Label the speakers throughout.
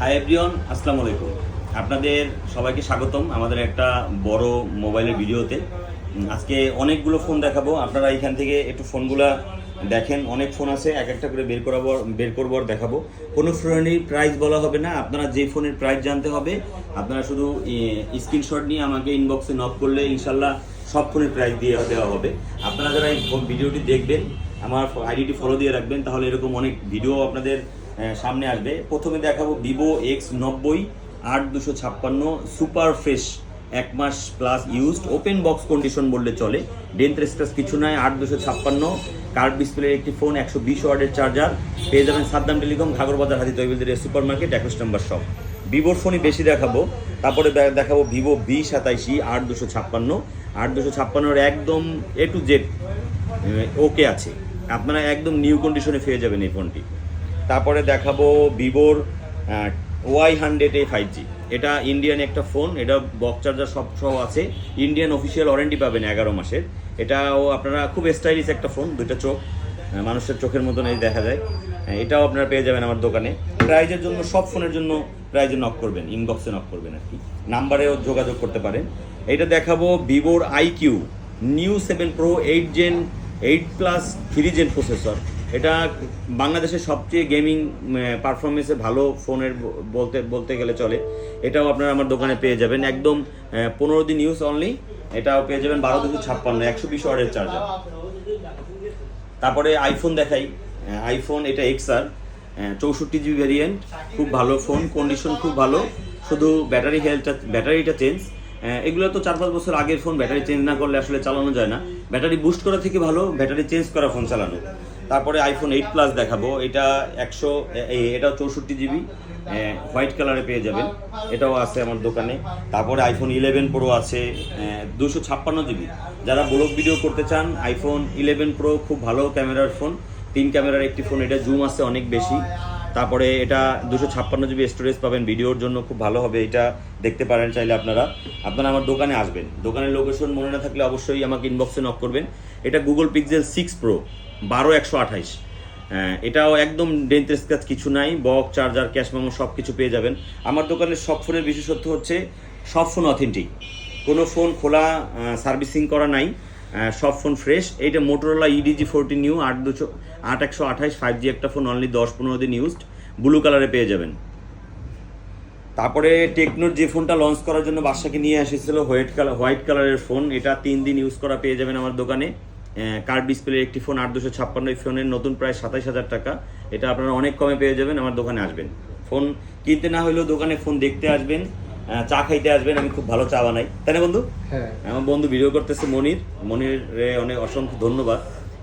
Speaker 1: Hi everyone, আসসালামু আলাইকুম। আপনাদের সবাইকে স্বাগতম আমাদের একটা বড় মোবাইলের ভিডিওতে। আজকে অনেকগুলো ফোন দেখাবো, আপনারা এখান থেকে একটু ফোনগুলো দেখেন। অনেক ফোন আছে, এক একটা করে বের করবো আর দেখাবো। কোনো ফোনের প্রাইস বলা হবে না, আপনারা যে ফোনের প্রাইস জানতে হবে আপনারা শুধু স্ক্রিনশট নিয়ে আমাকে ইনবক্সে নক করলে ইনশাল্লাহ সব ফোনের প্রাইস দিয়ে দেওয়া হবে। আপনারা যারা এই ভিডিওটি দেখবেন আমার আইডিটি ফলো দিয়ে রাখবেন, তাহলে এরকম অনেক ভিডিও আপনাদের সামনে আসবে। প্রথমে দেখাবো ভিভো X90 8256 সুপার ফ্রেশ, 1 মাস plus used, open box condition বললে চলে, ডেন্ট স্ক্র্যাচ কিছু নাই। 8256 কার্ভ ডিসপ্লের একটি ফোন, 120 ওয়াটের চার্জার। পেয়ে যাবেন সাদ্দাম টেলিকম, ঘাগরবাজার, হাজি তৈবিলদের সুপার মার্কেট, 21 নম্বর শপ। ভিভোর ফোনই বেশি দেখাবো। তারপরে দেখাবো ভিভো V87 8256 একদম A to Z ওকে আছে, আপনারা একদম নিউ কন্ডিশনে পেয়ে যাবেন এই ফোনটি। তারপরে দেখাবো ভিভোর Y100A 5G, এটা ইন্ডিয়ান একটা ফোন, এটা বক্স চার্জার সব সহ আছে। ইন্ডিয়ান অফিসিয়াল ওয়ারেন্টি পাবেন 11 মাসের। এটাও আপনারা খুব স্টাইলিশ একটা ফোন, দুইটা চোখ মানুষের চোখের মতন এই দেখা যায়। এটাও আপনারা পেয়ে যাবেন আমার দোকানে। প্রাইজের জন্য সব ফোনের জন্য প্রাইজে নক করবেন, ইনবক্সে নক করবেন আর কি, নাম্বারেও যোগাযোগ করতে পারেন। এটা দেখাবো ভিভোর IQ new 7 Pro 8 Gen 8+ 3 Gen processor. এটা বাংলাদেশের সবচেয়ে গেমিং পারফরমেন্সে ভালো ফোনের বলতে গেলে চলে। এটাও আপনারা আমার দোকানে পেয়ে যাবেন, একদম 15 দিন ইউজ অনলি। এটাও পেয়ে যাবেন 1256 120 ওয়াটের চার্জার। তারপরে আইফোন দেখাই, আইফোন এটা XR 64GB ভ্যারিয়েন্ট, খুব ভালো ফোন, কন্ডিশন খুব ভালো, শুধু ব্যাটারিটা চেঞ্জ। এগুলো তো 4-5 বছর আগের ফোন, ব্যাটারি চেঞ্জ না করলে আসলে চালানো যায় না। ব্যাটারি বুস্ট করা থেকে ভালো ব্যাটারি চেঞ্জ করা ফোন চালানো। তারপরে আইফোন 8+ দেখাবো, এটা এটাও 64GB হোয়াইট কালারে পেয়ে যাবেন, এটাও আছে আমার দোকানে। তারপরে আইফোন 11 Pro আছে 256GB। যারা ব্লগ ভিডিও করতে চান, আইফোন 11 Pro খুব ভালো ক্যামেরার ফোন, 3 ক্যামেরার একটি ফোন, এটা জুম আছে অনেক বেশি। তারপরে এটা 256GB স্টোরেজ পাবেন, ভিডিওর জন্য খুব ভালো হবে, এটা দেখতে পারেন চাইলে। আপনারা আমার দোকানে আসবেন, দোকানের লোকেশন মনে না থাকলে অবশ্যই আমাকে ইনবক্সে নক করবেন। এটা গুগল পিক্সেল 6 Pro 12128, এটাও একদম ডেন্ট স্ক্র্যাচ কিছু নাই, বক্স চার্জার ক্যাশ মেমো সব কিছু পেয়ে যাবেন। আমার দোকানের সব ফোনের বিশেষত্ব হচ্ছে সব ফোন অথেন্টিক, কোনো ফোন খোলা সার্ভিসিং করা নাই, সব ফোন ফ্রেশ। এইটা মোটোরোলা EDG40 নিউ 8128 5G একটা ফোন, অনলি 10-15 দিন ইউজড, ব্লু কালারে পেয়ে যাবেন। তারপরে টেকনোর যে ফোনটা লঞ্চ করার জন্য বাদশাকে নিয়ে এসেছিল, হোয়াইট কালারের ফোন, এটা 3 দিন ইউজ করা পেয়ে যাবেন আমার দোকানে। কার্ভ ডিসপ্লের একটি ফোন 8256, এই ফোনের নতুন প্রাইস 27,000 টাকা। এটা আপনারা অনেক কমে পেয়ে যাবেন, আমার দোকানে আসবেন। ফোন কিনতে না হলেও দোকানে ফোন দেখতে আসবেন, চা খাইতে আসবেন, আমি খুব ভালো চা বানাই, তাই না বন্ধু? হ্যাঁ। আমার বন্ধু ভিডিও করতেছে মনির অনেক অসংখ্য ধন্যবাদ।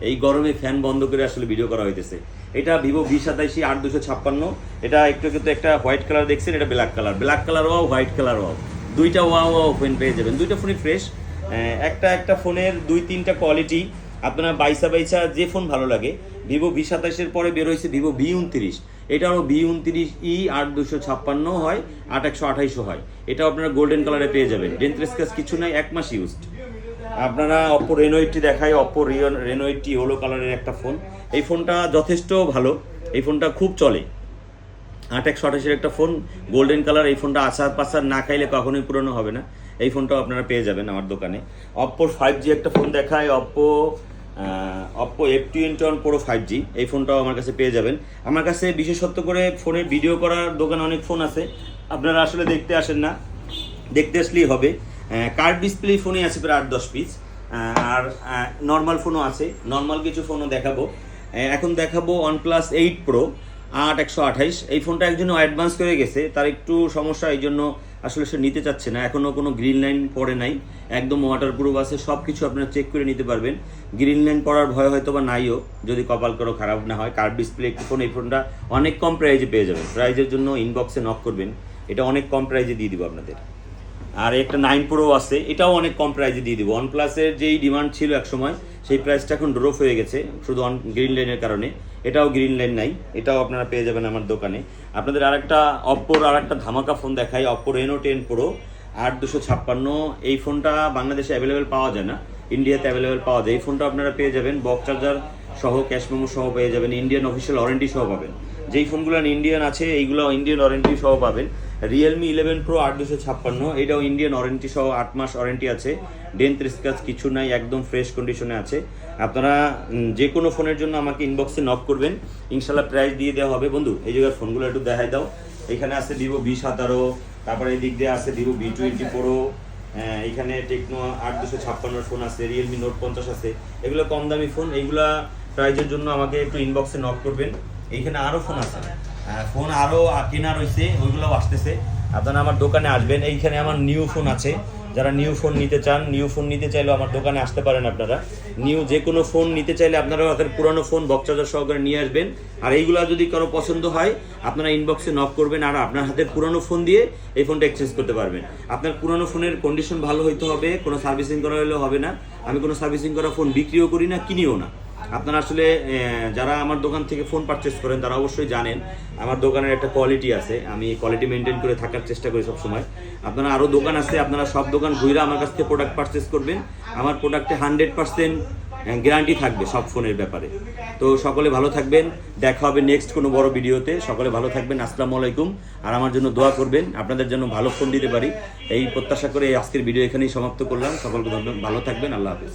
Speaker 1: এই গরমে ফ্যান বন্ধ করে আসলে ভিডিও করা হইতেছে। এটা ভিভো V87 8256, এটা একটু কিন্তু একটা হোয়াইট কালার দেখছেন, এটা black colour wow, white colour wow, দুইটা ওয়াও ফোন পেয়ে যাবেন। দুইটা ফোনই ফ্রেশ, একটা ফোনের 2-3টা কোয়ালিটি, আপনারা বাইসা যে ফোন ভালো লাগে। ভিভো V27 পরে বের হয়েছে ভিভো V29, এটারও V29e 8256 হয়, 8128 হয়। এটাও আপনারা গোল্ডেন কালারে পেয়ে যাবেন, ডেন্ট স্ক্র্যাচ কিছু নাই, 1 মাস ইউজড। আপনারা অপো রেনো 80 দেখায়, অপো রেনো 80 ইয়েলো কালারের একটা ফোন, এই ফোনটা যথেষ্ট ভালো, এই ফোনটা খুব চলে, 8128 একটা ফোন, গোল্ডেন কালার। এই ফোনটা আচার পাচার না খাইলে কখনোই পুরনো হবে না, এই ফোনটাও আপনারা পেয়ে যাবেন আমার দোকানে। অপ্পোর 5G একটা ফোন দেখায়, অপ্পো F21 Pro 5G, এই ফোনটাও আমার কাছে পেয়ে যাবেন। আমার কাছে বিশেষত্ব করে ফোনের ভিডিও করার দোকানে অনেক ফোন আছে, আপনারা আসলে দেখতে আসেন না, দেখতে আসলেই হবে। কার্ভ ডিসপ্লে ফোনই আছে প্রায় 8-10 পিস, আর নর্মাল ফোনও আছে, নর্মাল কিছু ফোনও দেখাবো। এখন দেখাবো OnePlus 8 Pro 8128, এই ফোনটা একজন অ্যাডভান্স করে গেছে, তার একটু সমস্যা, এই জন্য আসলে সে নিতে চাচ্ছে না। এখনও কোনো গ্রিন লাইন পড়ে নাই, একদম ওয়াটারপ্রুফ আছে, সব কিছু আপনারা চেক করে নিতে পারবেন। গ্রিন লাইন পড়ার ভয় হয়তো বা নাইও, যদি কপাল করো খারাপ না হয়। কার্ভ ডিসপ্লে একটি ফোন, এই ফোনটা অনেক কম প্রাইজে পেয়ে যাবেন, প্রাইজের জন্য ইনবক্সে নক করবেন, এটা অনেক কম প্রাইজে দিয়ে দিব আপনাদের। আর একটা 9 Pro আছে, এটাও অনেক কম প্রাইজে দিয়ে দিব। OnePlus-এর যেই ডিমান্ড ছিল এক সময়, সেই প্রাইসটা এখন ড্রপ হয়ে গেছে শুধু গ্রিন লাইনের কারণে। এটাও গ্রিন লাইন নাই, এটাও আপনারা পেয়ে যাবেন আমার দোকানে। আপনাদের আরেকটা অপ্পোর আরেকটা ধামাকা ফোন দেখাই, অপ্পো রেনো 10 Pro 8256, এই ফোনটা বাংলাদেশে অ্যাভেলেবেল পাওয়া যায় না, ইন্ডিয়াতে অ্যাভেলেবেল পাওয়া যায়। এই ফোনটা আপনারা পেয়ে যাবেন বক্স চার্জার সহ, ক্যাশ মেমো সহ পেয়ে যাবেন, ইন্ডিয়ান অফিসিয়াল ওয়ারেন্টি সহ পাবেন। যেই ফোনগুলো ইন্ডিয়ান আছে এইগুলো ইন্ডিয়ান ওয়ারেন্টি সহ পাবেন। রিয়েলমি 11 প্রো 8256, এটাও ইন্ডিয়ান ওয়ারেন্টি সহ 8 মাস ওয়ারেন্টি আছে, ডেন্ট স্ক্র্যাচ কিছু নাই, একদম ফ্রেশ কন্ডিশনে আছে। আপনারা যে কোনো ফোনের জন্য আমাকে ইনবক্সে নক করবেন, ইনশাল্লাহ প্রাইস দিয়ে দেওয়া হবে। বন্ধু এই জায়গার ফোনগুলো একটু দেখাই দাও। এখানে আছে ভিভো V17, তারপরে এই দিক দিয়ে আছে ভিভো V20 প্রো, এইখানে টেকনো 8256 ফোন আছে, রিয়েলমি নোট 50 আছে। এগুলো কম দামি ফোন, এইগুলা প্রাইজের জন্য আমাকে একটু ইনবক্সে নক করবেন। এইখানে আরও ফোন আছে, ফোন আরও কেনা রয়েছে, ওইগুলোও আসতেছে। আপনারা আমার দোকানে আসবেন। এইখানে আমার নিউ ফোন আছে, যারা নিউ ফোন নিতে চান, নিউ ফোন নিতে চাইলেও আমার দোকানে আসতে পারেন। আপনারা নিউ যে কোনো ফোন নিতে চাইলে আপনারা হাতের পুরানো ফোন বক্স চার্জার সহকারে নিয়ে আসবেন। আর এইগুলো যদি কারো পছন্দ হয় আপনারা ইনবক্সে নক করবেন, আর আপনার হাতের পুরানো ফোন দিয়ে এই ফোনটা এক্সচেঞ্জ করতে পারবেন। আপনার পুরানো ফোনের কন্ডিশন ভালো হইতে হবে, কোনো সার্ভিসিং করা হলেও হবে না। আমি কোনো সার্ভিসিং করা ফোন বিক্রিও করি না, কিনিও না। আপনারা আসলে যারা আমার দোকান থেকে ফোন পারচেস করেন তারা অবশ্যই জানেন আমার দোকানের একটা কোয়ালিটি আছে, আমি কোয়ালিটি মেনটেন করে থাকার চেষ্টা করি সবসময়। আপনারা আরও দোকান আছে, আপনারা সব দোকান ঘুরে আমার কাছ থেকে প্রোডাক্ট পারচেস করবেন। আমার প্রোডাক্টে 100% গ্যারান্টি থাকবে সব ফোনের ব্যাপারে। তো সকলে ভালো থাকবেন, দেখা হবে নেক্সট কোনো বড় ভিডিওতে। সকলে ভালো থাকবেন, আসসালামু আলাইকুম। আর আমার জন্য দোয়া করবেন, আপনাদের জন্য ভালো ফোন দিতে পারি এই প্রত্যাশা করে আজকের ভিডিও এখানেই সমাপ্ত করলাম। সকলকে ভালো থাকবেন, আল্লাহ হাফেজ।